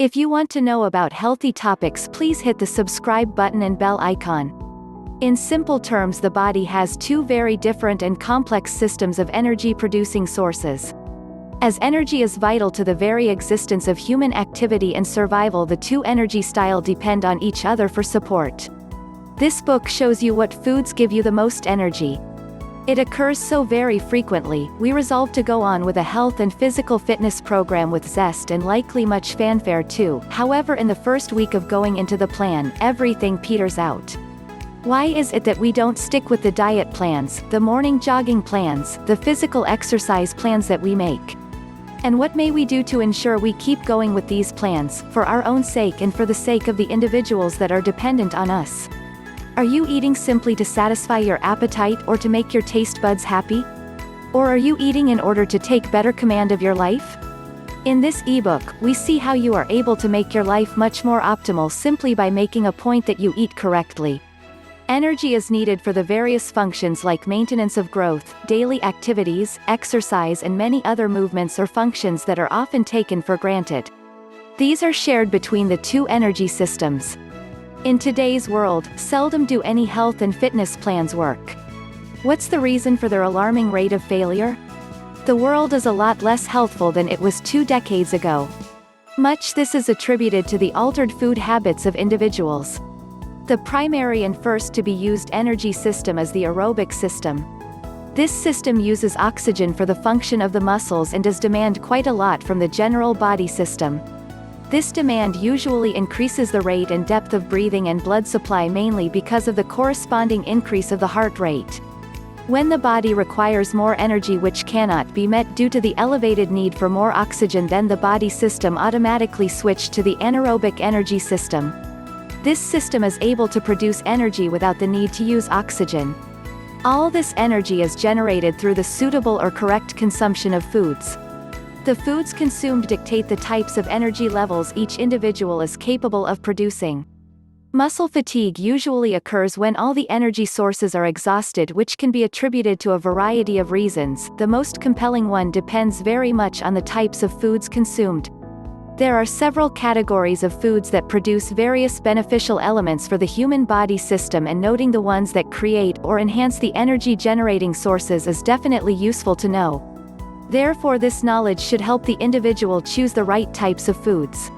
If you want to know about healthy topics, please hit the subscribe button and bell icon. In simple terms, the body has two very different and complex systems of energy-producing sources. As energy is vital to the very existence of human activity and survival, the two energy styles depend on each other for support. This book shows you what foods give you the most energy. It occurs so very frequently, we resolved to go on with a health and physical fitness program with zest and likely much fanfare too. However, in the first week of going into the plan, everything peters out. Why is it that we don't stick with the diet plans, the morning jogging plans, the physical exercise plans that we make? And what may we do to ensure we keep going with these plans, for our own sake and for the sake of the individuals that are dependent on us? Are you eating simply to satisfy your appetite or to make your taste buds happy? Or are you eating in order to take better command of your life? In this ebook, we see how you are able to make your life much more optimal simply by making a point that you eat correctly. Energy is needed for the various functions like maintenance of growth, daily activities, exercise, and many other movements or functions that are often taken for granted. These are shared between the two energy systems. In today's world, seldom do any health and fitness plans work. What's the reason for their alarming rate of failure? The world is a lot less healthful than it was 2 decades ago. Much this is attributed to the altered food habits of individuals. The primary and first to be used energy system is the aerobic system. This system uses oxygen for the function of the muscles and does demand quite a lot from the general body system. This demand usually increases the rate and depth of breathing and blood supply, mainly because of the corresponding increase of the heart rate. When the body requires more energy which cannot be met due to the elevated need for more oxygen, then the body system automatically switches to the anaerobic energy system. This system is able to produce energy without the need to use oxygen. All this energy is generated through the suitable or correct consumption of foods. The foods consumed dictate the types of energy levels each individual is capable of producing. Muscle fatigue usually occurs when all the energy sources are exhausted, which can be attributed to a variety of reasons. The most compelling one depends very much on the types of foods consumed. There are several categories of foods that produce various beneficial elements for the human body system, and noting the ones that create or enhance the energy generating sources is definitely useful to know. Therefore, this knowledge should help the individual choose the right types of foods.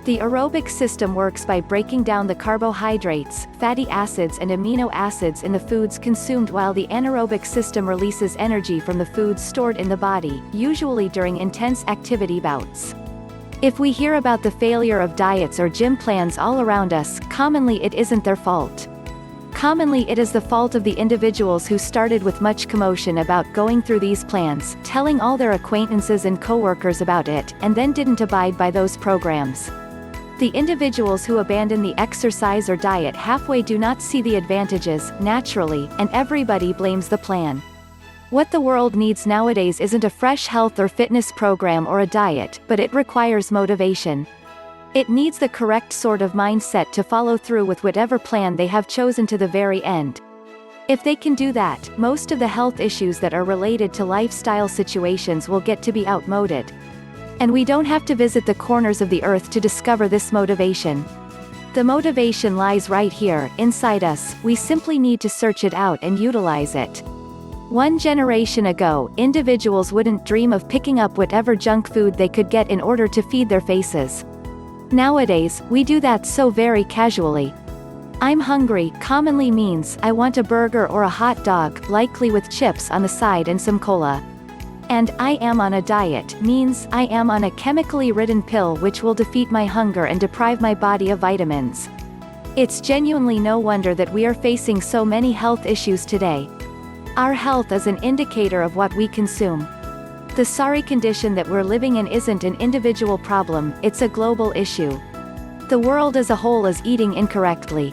The aerobic system works by breaking down the carbohydrates, fatty acids, and amino acids in the foods consumed, while the anaerobic system releases energy from the foods stored in the body, usually during intense activity bouts. If we hear about the failure of diets or gym plans all around us, commonly it isn't their fault. Commonly it is the fault of the individuals who started with much commotion about going through these plans, telling all their acquaintances and coworkers about it, and then didn't abide by those programs. The individuals who abandon the exercise or diet halfway do not see the advantages, naturally, and everybody blames the plan. What the world needs nowadays isn't a fresh health or fitness program or a diet, but it requires motivation. It needs the correct sort of mindset to follow through with whatever plan they have chosen to the very end. If they can do that, most of the health issues that are related to lifestyle situations will get to be outmoded. And we don't have to visit the corners of the earth to discover this motivation. The motivation lies right here, inside us. We simply need to search it out and utilize it. 1 generation ago, individuals wouldn't dream of picking up whatever junk food they could get in order to feed their faces. Nowadays, we do that so very casually. I'm hungry commonly means I want a burger or a hot dog, likely with chips on the side and some cola. And I am on a diet means I am on a chemically ridden pill which will defeat my hunger and deprive my body of vitamins. It's genuinely no wonder that we are facing so many health issues today. Our health is an indicator of what we consume. The sorry condition that we're living in isn't an individual problem, it's a global issue. The world as a whole is eating incorrectly.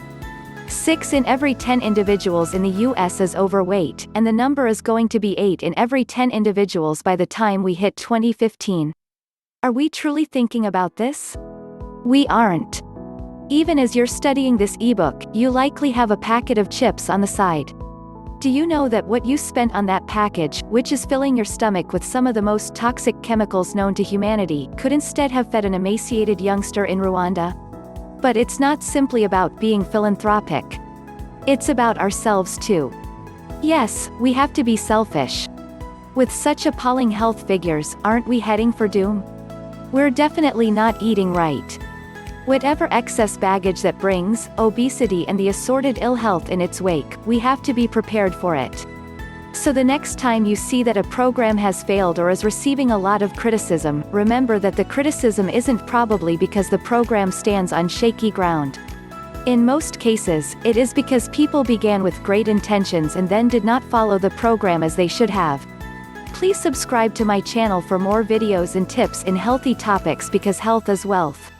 6 in every 10 individuals in the US is overweight, and the number is going to be 8 in every 10 individuals by the time we hit 2015. Are we truly thinking about this? We aren't. Even as you're studying this ebook, you likely have a packet of chips on the side. Do you know that what you spent on that package, which is filling your stomach with some of the most toxic chemicals known to humanity, could instead have fed an emaciated youngster in Rwanda? But it's not simply about being philanthropic. It's about ourselves too. Yes, we have to be selfish. With such appalling health figures, aren't we heading for doom? We're definitely not eating right. Whatever excess baggage that brings, obesity and the assorted ill health in its wake, we have to be prepared for it. So the next time you see that a program has failed or is receiving a lot of criticism, remember that the criticism isn't probably because the program stands on shaky ground. In most cases, it is because people began with great intentions and then did not follow the program as they should have. Please subscribe to my channel for more videos and tips in healthy topics because health is wealth.